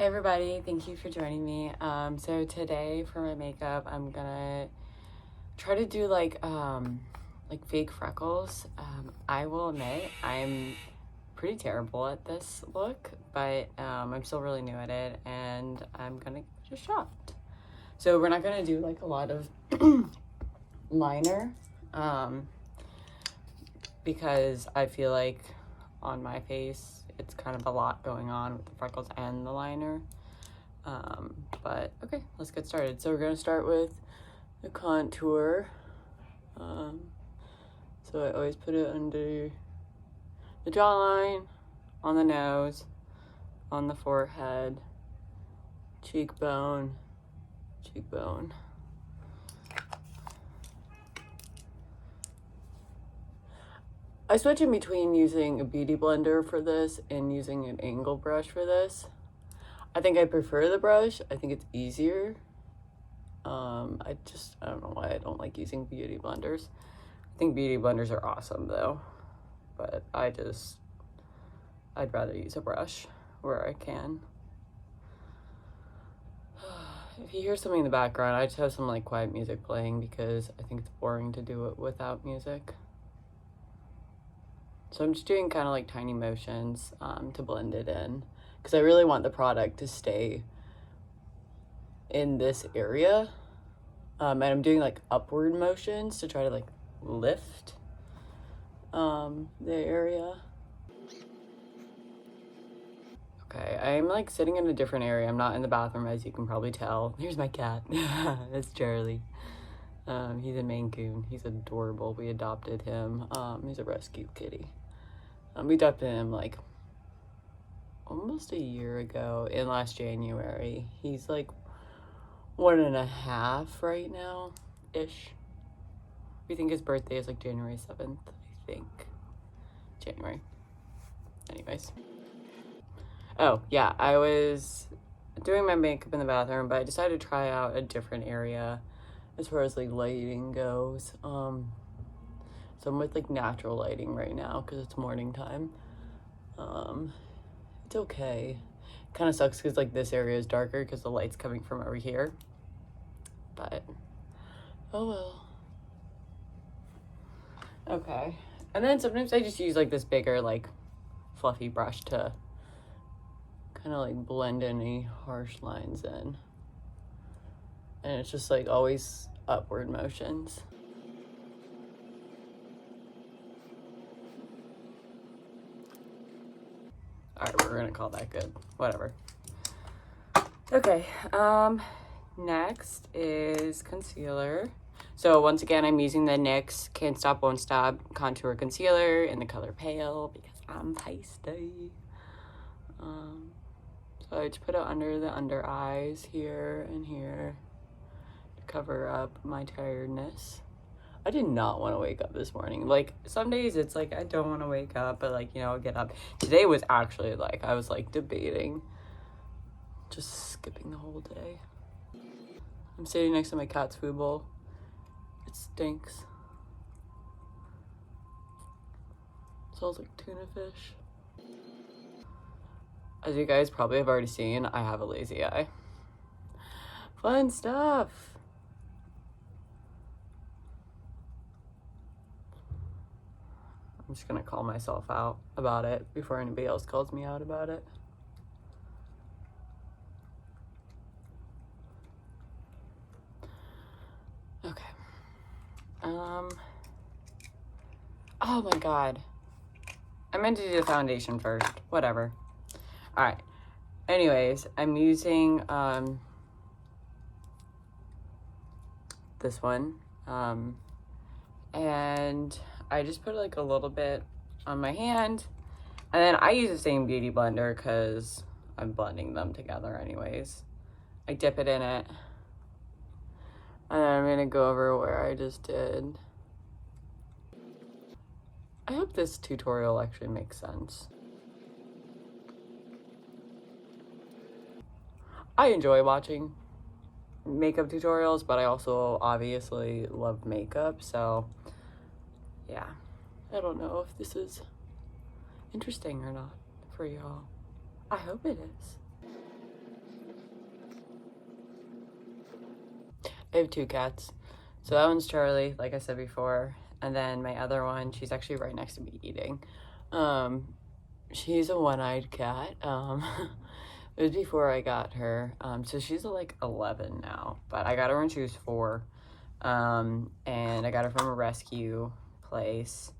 Hey everybody, thank you for joining me. So today for my makeup, I'm gonna try to do like fake freckles. I will admit I'm pretty terrible at this look, but I'm still really new at it and I'm gonna give it a shot. So we're not gonna do like a lot of liner because I feel like on my face it's kind of a lot going on with the freckles and the liner. But okay, let's get started. So we're gonna start with the contour. So I always put it under the jawline, on the nose, on the forehead, cheekbone, cheekbone. I switch in between using a beauty blender for this and using an angle brush for this. I think I prefer the brush. I think it's easier. I don't know why I don't like using beauty blenders. I think beauty blenders are awesome though, but I'd rather use a brush where I can. If you hear something in the background, I just have some like quiet music playing because I think it's boring to do it without music. So I'm just doing kind of like tiny motions to blend it in because I really want the product to stay in this area. And I'm doing like upward motions to try to like lift the area. Okay, I'm like sitting in a different area. I'm not in the bathroom, as you can probably tell. Here's my cat. That's Charlie. He's a Maine Coon. He's adorable. We adopted him. He's a rescue kitty. We adopted him like almost a year ago in last January. He's like 1.5 right now ish. We think his birthday is like January 7th, I think. January. Anyways. Oh yeah, I was doing my makeup in the bathroom, but I decided to try out a different area as far as like lighting goes. So I'm with like natural lighting right now because it's morning time. It's okay. Kind of sucks because like this area is darker because the light's coming from over here. But oh well. Okay. And then sometimes I just use like this bigger like fluffy brush to kind of like blend any harsh lines in. And it's just like always upward motions. All right, we're gonna call that good. Whatever. Okay, next is concealer. So once again, I'm using the NYX Can't Stop Won't Stop Contour Concealer in the color Pale because I'm feisty. So I just put it under the under eyes here and here to cover up my tiredness. I did not want to wake up this morning. Like, some days it's like, I don't want to wake up, but like, you know, get up. Today was actually like, I was like debating just skipping the whole day. I'm sitting next to my cat's food bowl. It stinks. Smells like tuna fish. As you guys probably have already seen, I have a lazy eye. Fun stuff. I'm just gonna call myself out about it before anybody else calls me out about it. Okay. Oh my god. I meant to do the foundation first. Whatever. Alright. Anyways, I'm using this one. And I just put like a little bit on my hand. And then I use the same beauty blender because I'm blending them together anyways. I dip it in it. And then I'm gonna go over where I just did. I hope this tutorial actually makes sense. I enjoy watching makeup tutorials, but I also obviously love makeup, so yeah. I don't know if this is interesting or not for y'all. I hope it is. I have 2 cats. So that one's Charlie, like I said before. And then my other one, she's actually right next to me eating. She's a one-eyed cat. It was before I got her. So she's like 11 now. But I got her when she was 4. And I got her from a rescue place.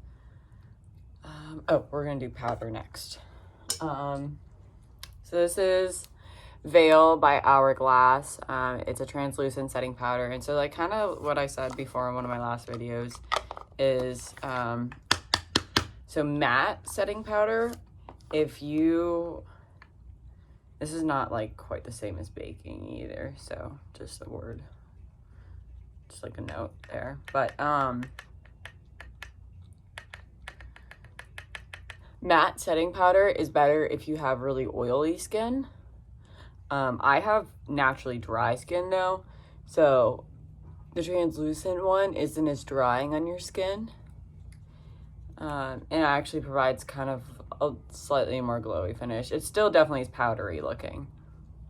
Oh, we're going to do powder next. So this is Veil by Hourglass. It's a translucent setting powder, and so like kind of what I said before in one of my last videos is so matte setting powder, if you, this is not like quite the same as baking either, so just a word, just like a note there, but matte setting powder is better if you have really oily skin. I have naturally dry skin though, so the translucent one isn't as drying on your skin. And it actually provides kind of a slightly more glowy finish. It still definitely is powdery looking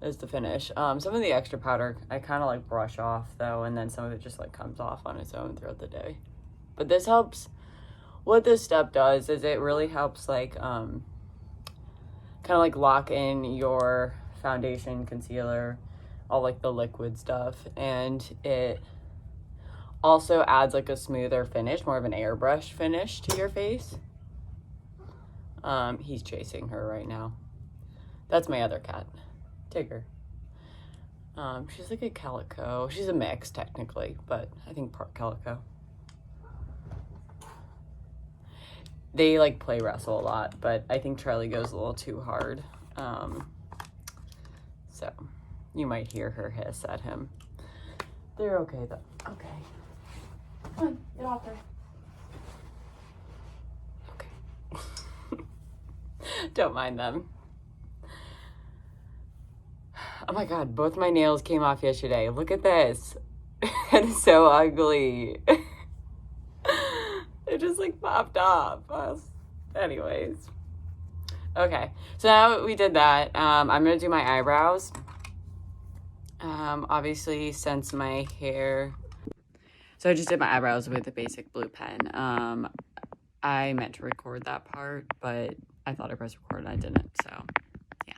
is the finish. Some of the extra powder I kind of like brush off though, and then some of it just like comes off on its own throughout the day. But this helps. What this step does is it really helps like kind of like lock in your foundation, concealer, all like the liquid stuff, and it also adds like a smoother finish, more of an airbrush finish to your face. He's chasing her right now. That's my other cat, Tigger. She's like a calico. She's a mix technically, but I think part calico. They like play wrestle a lot, but I think Charlie goes a little too hard. So you might hear her hiss at him. They're okay though. Okay. Come on, get off there. Okay. Don't mind them. Oh my god, both my nails came off yesterday. Look at this. That is so ugly. It just like popped off. Anyways. Okay, so now we did that. I'm gonna do my eyebrows. Obviously, since my hair, so I just did my eyebrows with a basic blue pen. I meant to record that part, but I thought I pressed record and I didn't, so yeah.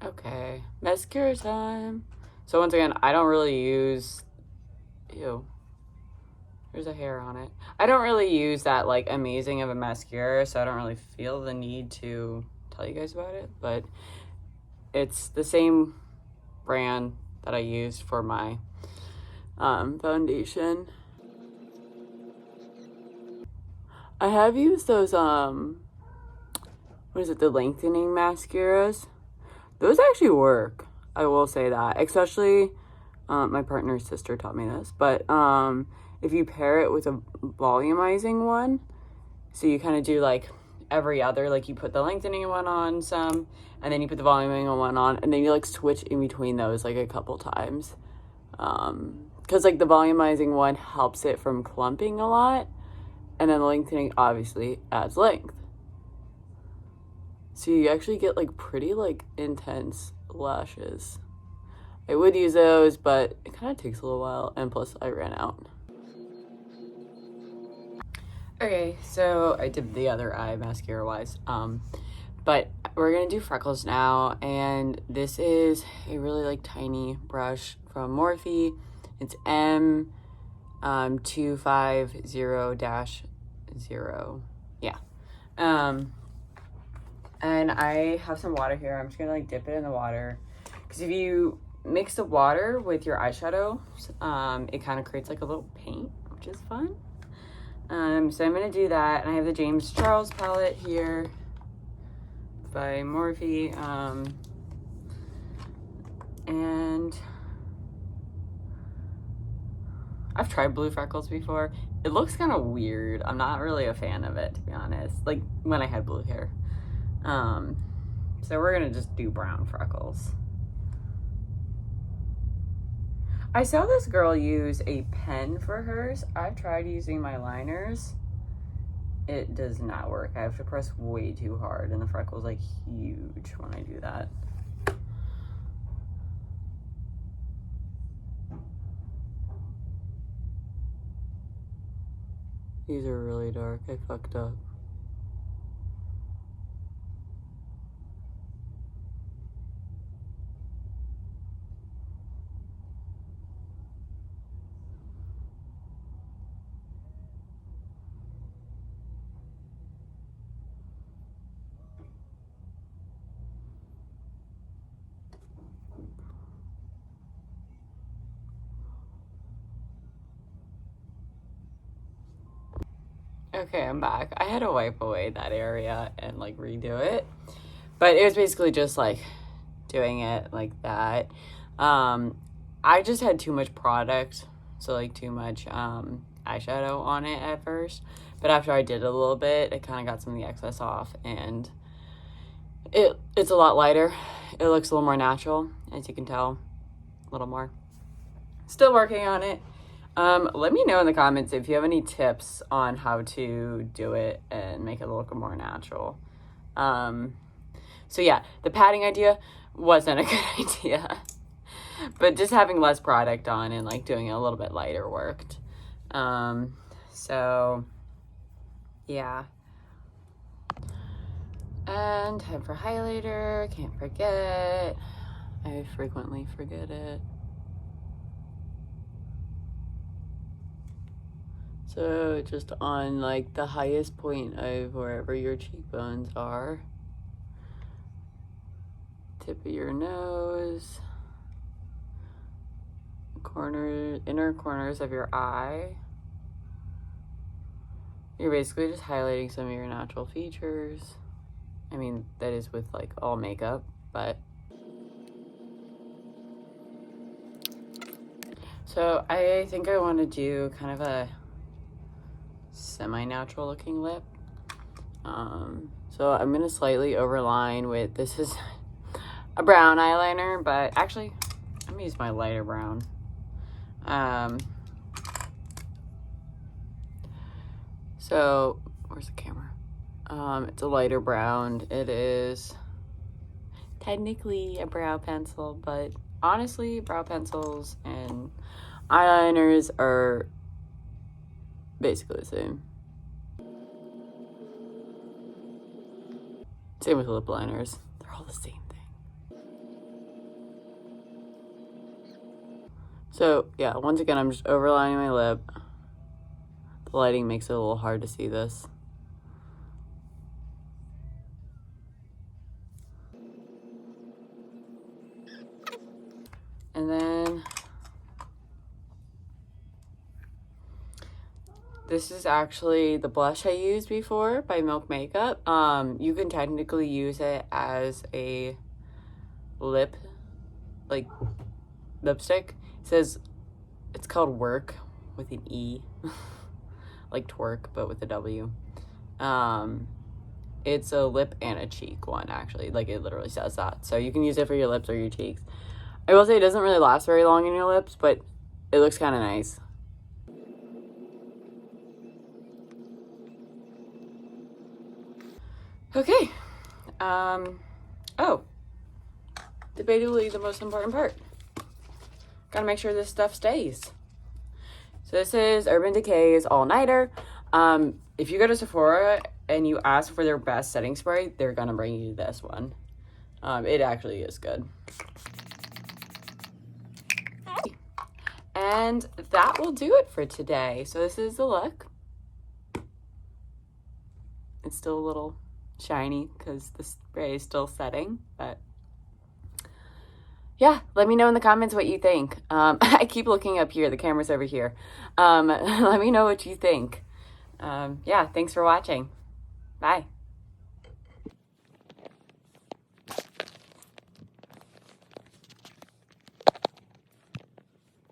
Okay, mascara time. So once again, I don't really use, ew, there's a hair on it. I don't really use that like amazing of a mascara, so I don't really feel the need to tell you guys about it, but it's the same brand that I used for my foundation. I have used those what is it, the lengthening mascaras. Those actually work, I will say that, especially my partner's sister taught me this, but if you pair it with a volumizing one, so you kind of do like every other, like you put the lengthening one on some, and then you put the volumizing one on, and then you like switch in between those like a couple times. Because like the volumizing one helps it from clumping a lot, and then the lengthening obviously adds length. So you actually get like pretty like intense lashes. I would use those, but it kind of takes a little while, and plus I ran out. Okay, so I did the other eye mascara wise, but we're gonna do Freckles now, and this is a really like tiny brush from Morphe. It's M250-0, yeah. And I have some water here. I'm just gonna like dip it in the water, because if you mix the water with your eyeshadow, it kind of creates like a little paint, which is fun. So I'm gonna do that, and I have the James Charles palette here by Morphe, and I've tried blue freckles before. It looks kind of weird. I'm not really a fan of it, to be honest, like when I had blue hair. So we're gonna just do brown freckles. I saw this girl use a pen for hers. I've tried using my liners. It does not work. I have to press way too hard, and the freckle's like huge when I do that. These are really dark. I fucked up. Okay, I'm back. I had to wipe away that area and like redo it. But it was basically just like doing it like that. I just had too much product, so like too much eyeshadow on it at first. But after I did it a little bit, it kind of got some of the excess off, and it's a lot lighter. It looks a little more natural, as you can tell, a little more. Still working on it. Let me know in the comments if you have any tips on how to do it and make it look more natural. So yeah, the padding idea wasn't a good idea, but just having less product on and like doing it a little bit lighter worked. So yeah. And time for highlighter, can't forget. I frequently forget it. So just on like the highest point of wherever your cheekbones are. Tip of your nose. Inner corners of your eye. You're basically just highlighting some of your natural features. I mean, that is with like all makeup, but. So I think I want to do kind of a semi-natural looking lip. So I'm gonna slightly overline with, this is a brown eyeliner, but actually I'm gonna use my lighter brown. So where's the camera? It's a lighter brown. It is technically a brow pencil, but honestly, brow pencils and eyeliners are basically the same. Same with lip liners. They're all the same thing. So yeah, once again, I'm just overlining my lip. The lighting makes it a little hard to see this. And then this is actually the blush I used before by Milk Makeup. You can technically use it as a lipstick. It says it's called Werk with an E, like twerk, but with a W. It's a lip and a cheek one, actually. Like, it literally says that. So you can use it for your lips or your cheeks. I will say it doesn't really last very long in your lips, but it looks kind of nice. Okay. Oh. Debatably the most important part. Gotta make sure this stuff stays. So this is Urban Decay's All Nighter. If you go to Sephora and you ask for their best setting spray, they're gonna bring you this one. It actually is good. And that will do it for today. So this is the look. It's still a little shiny because the spray is still setting, but yeah, let me know in the comments what you think. I keep looking up here, the camera's over here. Let me know what you think. Yeah, thanks for watching. Bye.